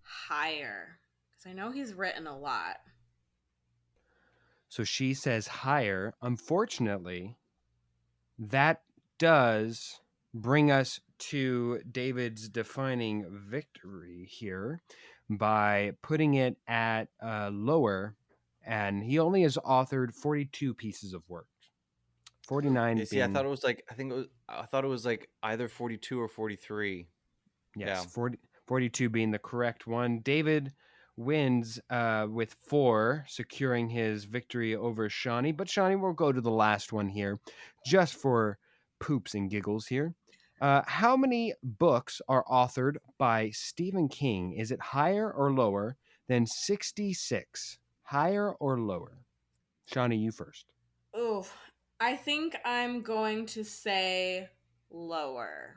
higher because I know he's written a lot. So she says higher. Unfortunately, that does bring us to David's defining victory here by putting it at lower, and he only has authored 42 pieces of work. 49 Yeah, see, being I thought it was like either 42 or 43. yes, Yeah. 42 being the correct one. David wins with 4, securing his victory over Shawnee. But Shawnee will go to the last one here, just for poops and giggles here. How many books are authored by Stephen King? Is it higher or lower than 66? Higher or lower? Shawnee, you first. Ooh, I think I'm going to say lower.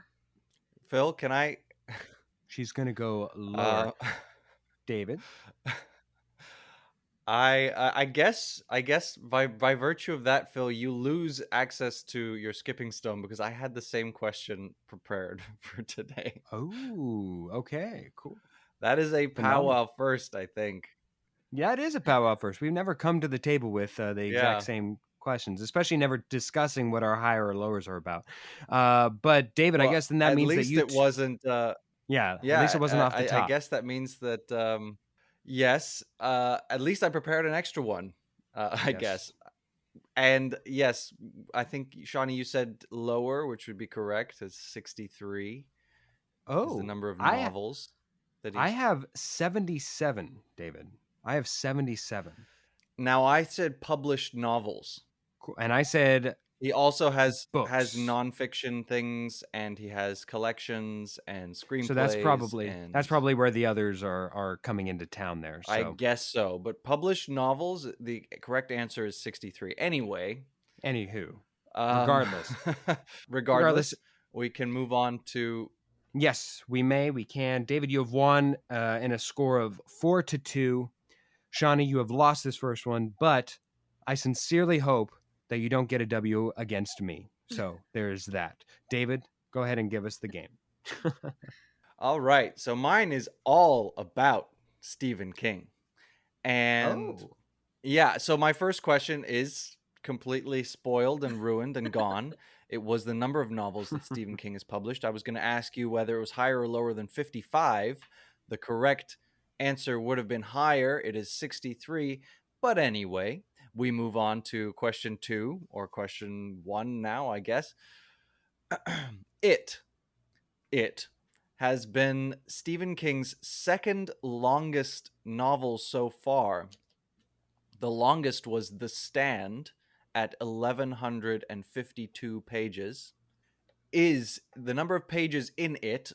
Phil, can I? She's going to go lower. David? I guess by virtue of that, Phil, you lose access to your skipping stone because I had the same question prepared for today. Oh, okay, cool. That is a Phenomenal. powwow first, I think. Yeah, it is a powwow first. We've never come to the table with the exact Yeah. same questions, especially never discussing what our higher or lowers are about. But David, I Well, guess then that at means that least you, it wasn't. yeah, at least it wasn't Yeah, off the I top. guess that means that. Yes. At least I prepared an extra one. I Yes. guess. And yes, I think Shawnee, you said lower, which would be correct. It's 63 is the Oh, number of I novels that I he's. have 77, David. I have 77. Now I said published novels. Cool. And I said He also has books. nonfiction things, and he has collections and So screenplays, that's and probably where the others are coming into town there. I So guess so. But published novels, the correct answer is 63. Anyway, anywho, um, regardless. Regardless, regardless, we can move on to. yes, we can. David, you have won in a score of 4-2. Shawnee, you have lost this first one, but I sincerely hope that you don't get a W against me. So there's that. David, go ahead and give us the game. All right, so mine is all about Stephen King. And Oh, yeah, so my first question is completely spoiled and ruined and gone. It was the number of novels that Stephen King has published. I was going to ask you whether it was higher or lower than 55. The correct answer would have been higher. It is 63. But anyway, we move on to question 2 or question 1 now, I guess. It It has been Stephen King's second longest novel so far. The longest was The Stand at 1152 pages. Is the number of pages in it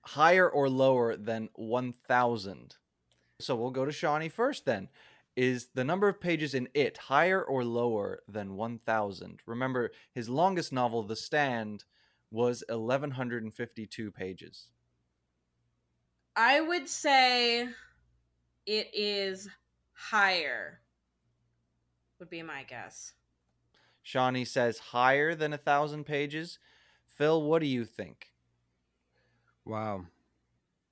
higher or lower than 1000? So we'll go to Shawnee first then. Is the number of pages in it higher or lower than 1000? Remember, his longest novel, The Stand, was 1152 pages. I would say it is higher, would be my guess. Shawnee says higher than 1000 pages. Phil, what do you think? wow.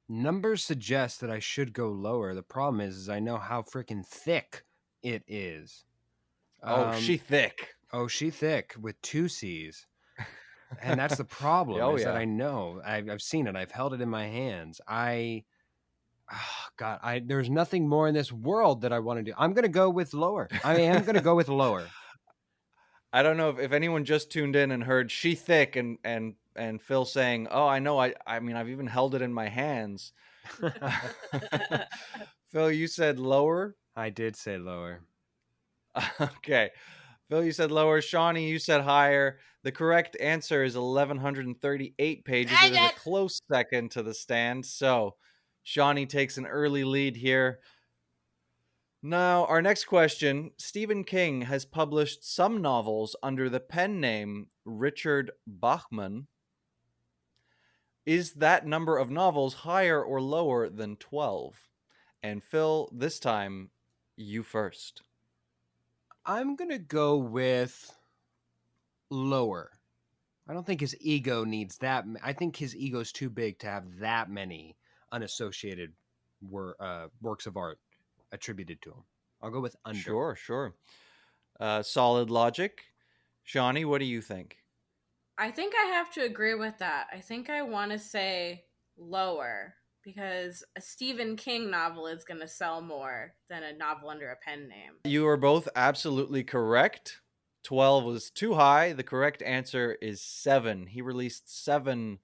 Numbers suggest that I should go lower. The problem is I know how freaking thick it is. Oh, she thick. Oh, she thick with 2 C's. And that's the problem, Oh is that yeah. I know. I've seen it. I've held it in my hands. God, there's nothing more in this world that I want to do. I'm gonna go with lower. I am gonna go with lower. I don't know if anyone just tuned in and heard she thick and Phil saying, "Oh, I know. I mean, I've even held it in my hands." Phil, you said lower. I did say lower. Okay. Phil, you said lower. Shawnee, you said higher. The correct answer is 1,138 pages. It Dang is a it! close second to the stand. So Shawnee takes an early lead here. Now, our next question. Stephen King has published some novels under the pen name Richard Bachman. Is that number of novels higher or lower than 12? And Phil, this time, you first. I'm gonna go with lower. I don't think his ego needs that. I think his ego's too big to have that many unassociated works of art attributed to him. I'll go with under. Sure. Solid logic. Shawnee, what do you think? I think I have to agree with that. I think I want to say lower because a Stephen King novel is going to sell more than a novel under a pen name. You are both absolutely correct. 12 was too high. The correct answer is 7. He released 7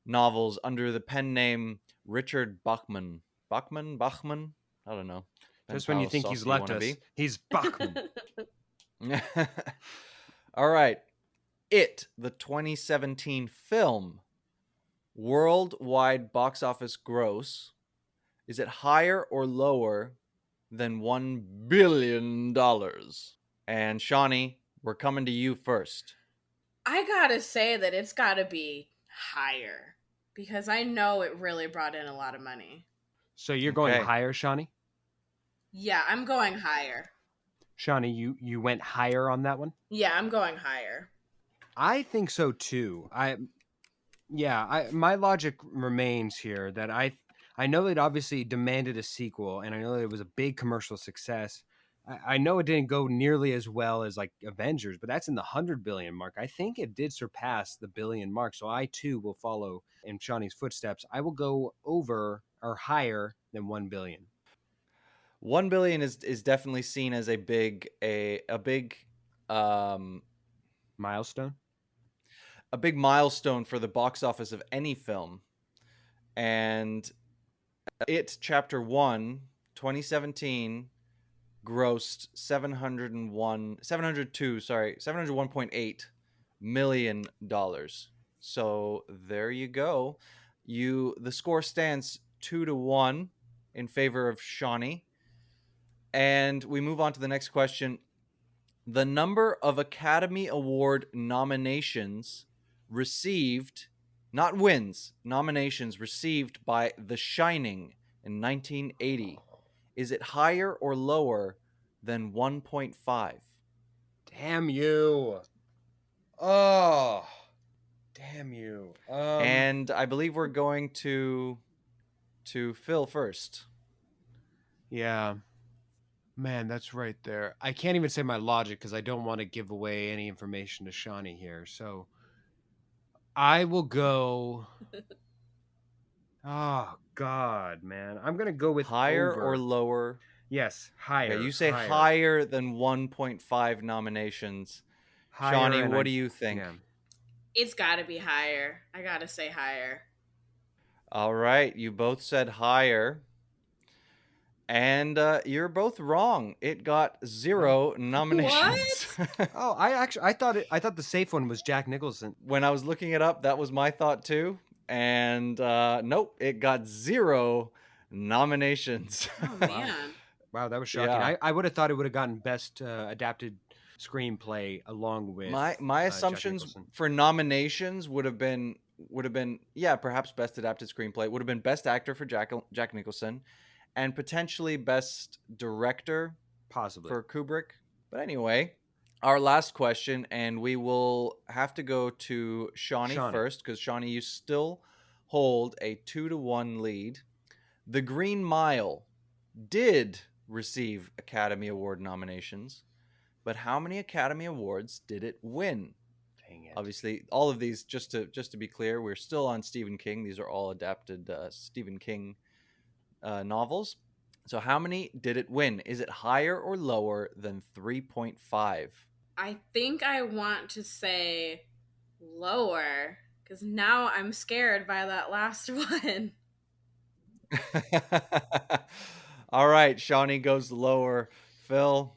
novels under the pen name Richard Bachman. Bachman? I don't know. Depends Just when you how think he's saucy you left want to us, be. he's Bachman. All right. It, the 2017 film, worldwide box office gross, is it higher or lower than $1 billion? And Shawnee, we're coming to you first. I gotta say that it's gotta be higher because I know it really brought in a lot of money. So you're going Okay. higher, Shawnee? Yeah, I'm going higher. Shawnee, you went higher on that one? Yeah, I'm going higher. I think so too. My logic remains here that I know it obviously demanded a sequel, and I know that it was a big commercial success. I know it didn't go nearly as well as like Avengers, but that's in the 100 billion mark. I think it did surpass the billion mark, so I too will follow in Shawnee's footsteps. I will go over or higher than 1 billion. 1 billion is definitely seen as a big um Milestone. a big milestone for the box office of any film. And It Chapter 1, 2017 grossed 701.8 million dollars. So there you go. The score stands 2-1 in favor of Shawnee. And we move on to the next question. The number of Academy Award nominations received, not wins, nominations received by The Shining in 1980. Is it higher or lower than 1.5? Damn you! Oh, damn you! And I believe we're going to Phil first. Yeah. Man, that's right there. I can't even say my logic because I don't want to give away any information to Shawnee here. So I will go. Oh God, man! I'm gonna go with Higher over. or lower? Yes, Okay, higher, you say higher, higher than 1.5 nominations. higher, Shawnee, and what do you think? yeah. It's gotta be higher. I gotta say higher. All right, you both said higher. And you're both wrong. It got 0 nominations. Oh, I thought the safe one was Jack Nicholson. When I was looking it up, that was my thought too. And nope, it got 0 nominations. Oh Wow, man. wow, that was shocking. Yeah. I would have thought it would have gotten best adapted screenplay along with My Jack assumptions Nicholson. for nominations would have been yeah, perhaps best adapted screenplay. Would have been best actor for Jack Nicholson and potentially best director Possibly. for Kubrick. But anyway, our last question, and we will have to go to Shawnee first because Shawnee, you still hold a 2-1 lead. The Green Mile did receive Academy Award nominations, but how many Academy Awards did it win? Dang it. Obviously, all of these, just to be clear, we're still on Stephen King. These are all adapted Stephen King novels. So how many did it win? Is it higher or lower than 3.5? I think I want to say lower because now I'm scared by that last one. All right, Shawnee goes lower. Phil?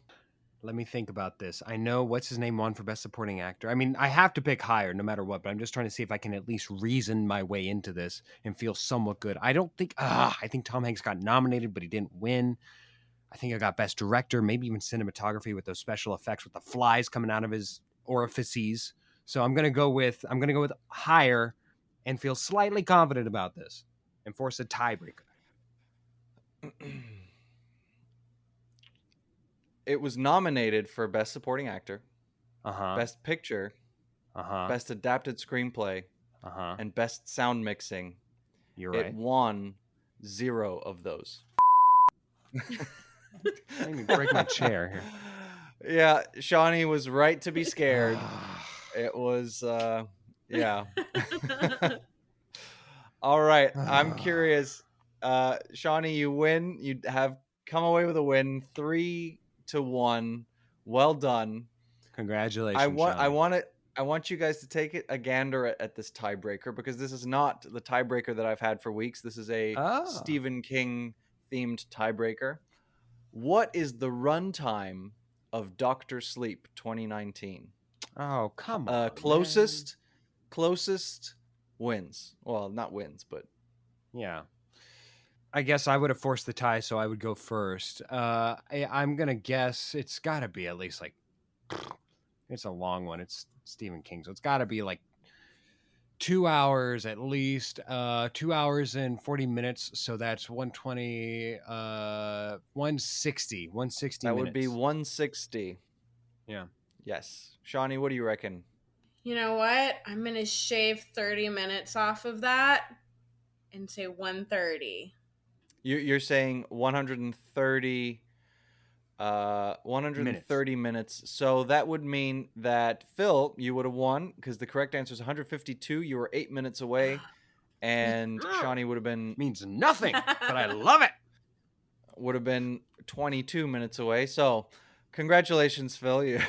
Let me think about this. I know what's his name won for Best Supporting Actor. I mean, I have to pick higher no matter what, but I'm just trying to see if I can at least reason my way into this and feel somewhat good. I don't think, I think Tom Hanks got nominated, but he didn't win. I think I got Best Director, maybe even cinematography with those special effects with the flies coming out of his orifices. So I'm gonna go with higher and feel slightly confident about this and force a tiebreaker. It was nominated for Best Supporting Actor, Uh-huh. Best Picture, Uh-huh. Best Adapted Screenplay, Uh-huh. and Best Sound Mixing. You're It right. won 0 of those. Made me break my chair here. Yeah, Shawnee was right to be scared. It was, yeah. All right, I'm curious. Shawnee, you win. You have come away with a win, 3-1. Well done. Congratulations, Shawnee. I want you guys to take it a gander at this tiebreaker, because this is not the tiebreaker that I've had for weeks. This is a Stephen King themed tiebreaker. What is the runtime of Doctor Sleep 2019? Oh, come on. Closest wins. Well, not wins, but Yeah. I guess I would have forced the tie, so I would go first. I'm going to guess it's got to be at least like, it's a long one. It's Stephen King, so it's got to be like 2 hours at least, 2 hours and 40 minutes. So that's 120, 160 that minutes. would be 160. Yeah. Yes. Shawnee, what do you reckon? You know what? I'm going to shave 30 minutes off of that and say 130. You're saying 130 minutes. So that would mean that Phil, you would have won, because the correct answer is 152. You were 8 minutes away, and Shawnee would have been Means nothing, but I love it. Would have been 22 minutes away. So, congratulations, Phil. You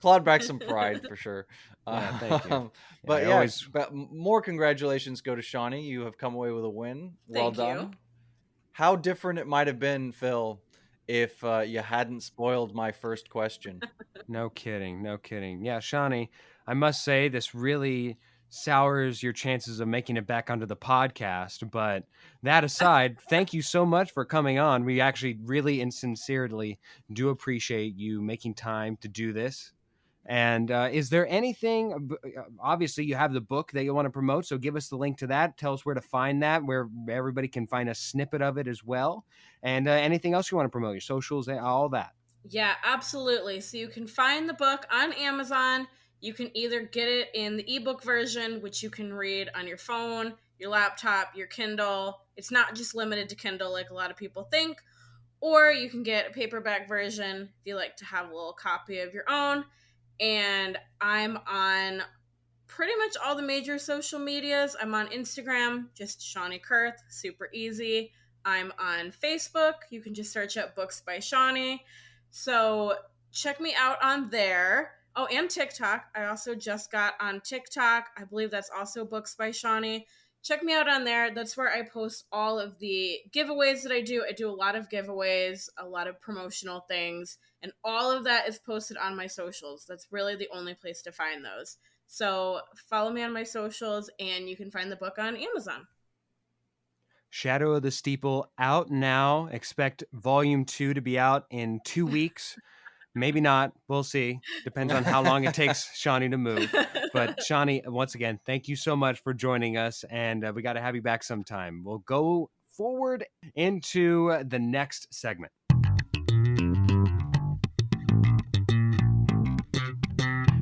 clawed back some pride for sure. Yeah, thank you. But I always... but more congratulations go to Shawnee. You have come away with a win. Well done. You. How different it might have been, Phil, if you hadn't spoiled my first question. No kidding. No kidding. Yeah, Shawnee, I must say this really sours your chances of making it back onto the podcast. But that aside, thank you so much for coming on. We actually really and sincerely do appreciate you making time to do this. And is there anything, obviously you have the book that you want to promote, so give us the link to that. Tell us where to find that, where everybody can find a snippet of it as well. And anything else you want to promote, your socials, all that. Yeah, absolutely. So you can find the book on Amazon. You can either get it in the ebook version, which you can read on your phone, your laptop, your Kindle. It's not just limited to Kindle like a lot of people think. Or you can get a paperback version if you like to have a little copy of your own. And I'm on pretty much all the major social medias. I'm on Instagram, just Shawnee Kurth, super easy. I'm on Facebook. You can just search up Books by Shawnee. So check me out on there. Oh, and TikTok. I also just got on TikTok. I believe that's also Books by Shawnee. Check me out on there. That's where I post all of the giveaways that I do. I do a lot of giveaways, a lot of promotional things, and all of that is posted on my socials. That's really the only place to find those. So follow me on my socials, and you can find the book on Amazon. Shadow of the Steeple out now. Expect volume 2 to be out in 2 weeks. Maybe not. We'll see. Depends on how long it takes Shawnee to move. But Shawnee, once again, thank you so much for joining us. And we got to have you back sometime. We'll go forward into the next segment.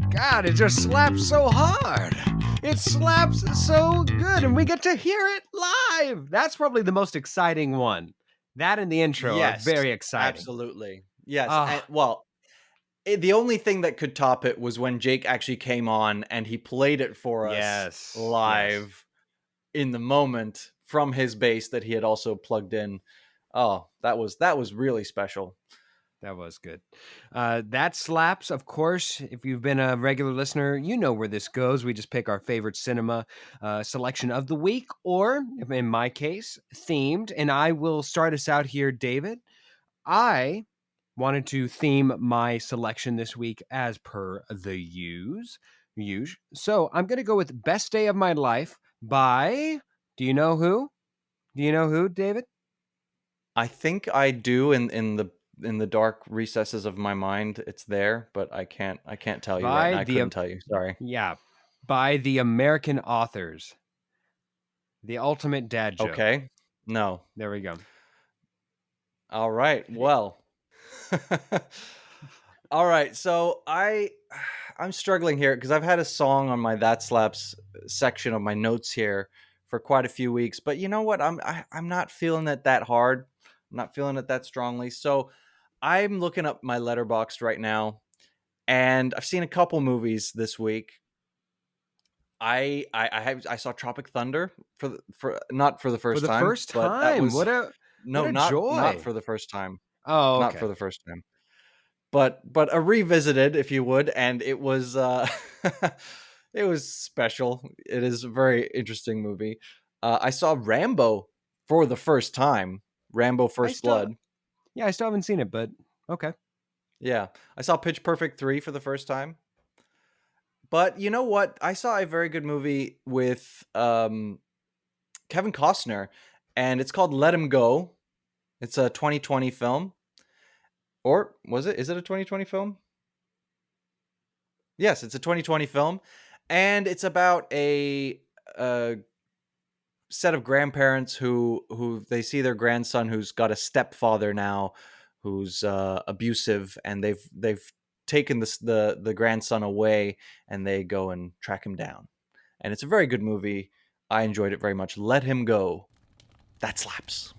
God, it just slaps so hard. It slaps so good, and we get to hear it live. That's probably the most exciting one. That and the intro are very exciting. Absolutely. Yes. Well, The only thing that could top it was when Jake actually came on and he played it for us Yes. live in the moment from his bass that he had also plugged in. Oh, that was really special. That was good. That slaps, of course. If you've been a regular listener, you know where this goes. We just pick our favorite cinema selection of the week, or in my case, themed. And I will start us out here, David. I wanted to theme my selection this week as per the use. So I'm going to go with Best Day of My Life by, do you know who? Do you know who, David? I think I do in the dark recesses of my mind. It's there, but I can't tell you right By now. I the, couldn't tell you. Sorry. yeah, by the American Authors. The ultimate dad joke. Okay. No. There we go. All right. Well. All right. So I'm struggling here because I've had a song on my That Slaps section of my notes here for quite a few weeks, but you know what? I'm not feeling it that hard. I'm not feeling it that strongly. So I'm looking up my letterboxd right now, and I've seen a couple movies this week. I saw Tropic Thunder for not for the For first the time, first but that time. was What no, a not joy. for the first time. Oh, Not for okay. the first time. But a revisited, if you would, and it was it was special. It is a very interesting movie. I saw Rambo for the first time. Rambo I First still Blood. I still haven't seen it, but okay. Yeah. I saw Pitch Perfect 3 for the first time. But you know what? I saw a very good movie with Kevin Costner, and it's called Let Him Go. It's a 2020 film. Or was it? Is it a 2020 film? Yes, it's a 2020 film, and it's about a set of grandparents who they see their grandson who's got a stepfather now, who's abusive, and they've taken the grandson away, and they go and track him down. And it's a very good movie. I enjoyed it very much. Let Him Go. That slaps.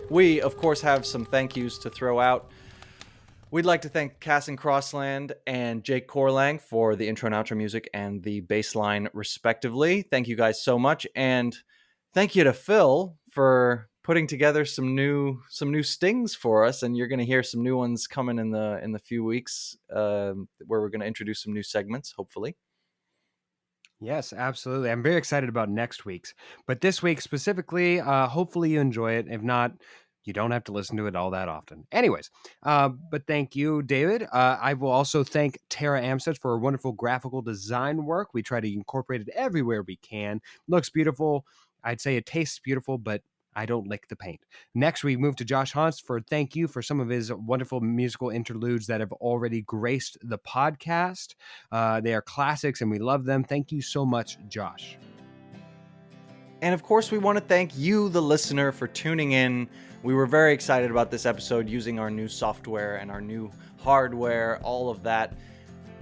We, of course, have some thank yous to throw out. We'd like to thank Cass and Crossland and Jake Corlang for the intro and outro music and the bass line, respectively. Thank you guys so much. And thank you to Phil for putting together some new stings for us. And you're going to hear some new ones coming in the few weeks where we're going to introduce some new segments, hopefully. Yes, absolutely. I'm very excited about next week's. But this week specifically, hopefully you enjoy it. If not, you don't have to listen to it all that often. Anyways, but thank you, David. I will also thank Tara Amstead for her wonderful graphical design work. We try to incorporate it everywhere we can. Looks beautiful. I'd say it tastes beautiful, but I don't lick the paint. Next, we move to Josh Hans for thank you for some of his wonderful musical interludes that have already graced the podcast. They are classics and we love them. Thank you so much, Josh. And of course, we want to thank you, the listener, for tuning in. We were very excited about this episode using our new software and our new hardware, all of that.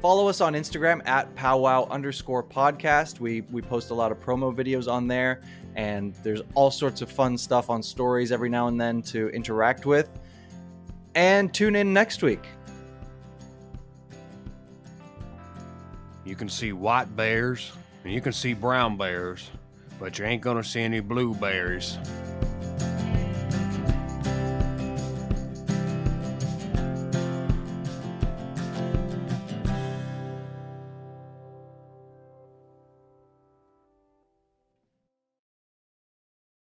Follow us on Instagram at POWWOW_podcast. We post a lot of promo videos on there, and there's all sorts of fun stuff on stories every now and then to interact with. And tune in next week. You can see white bears and you can see brown bears, but you ain't gonna see any blueberries.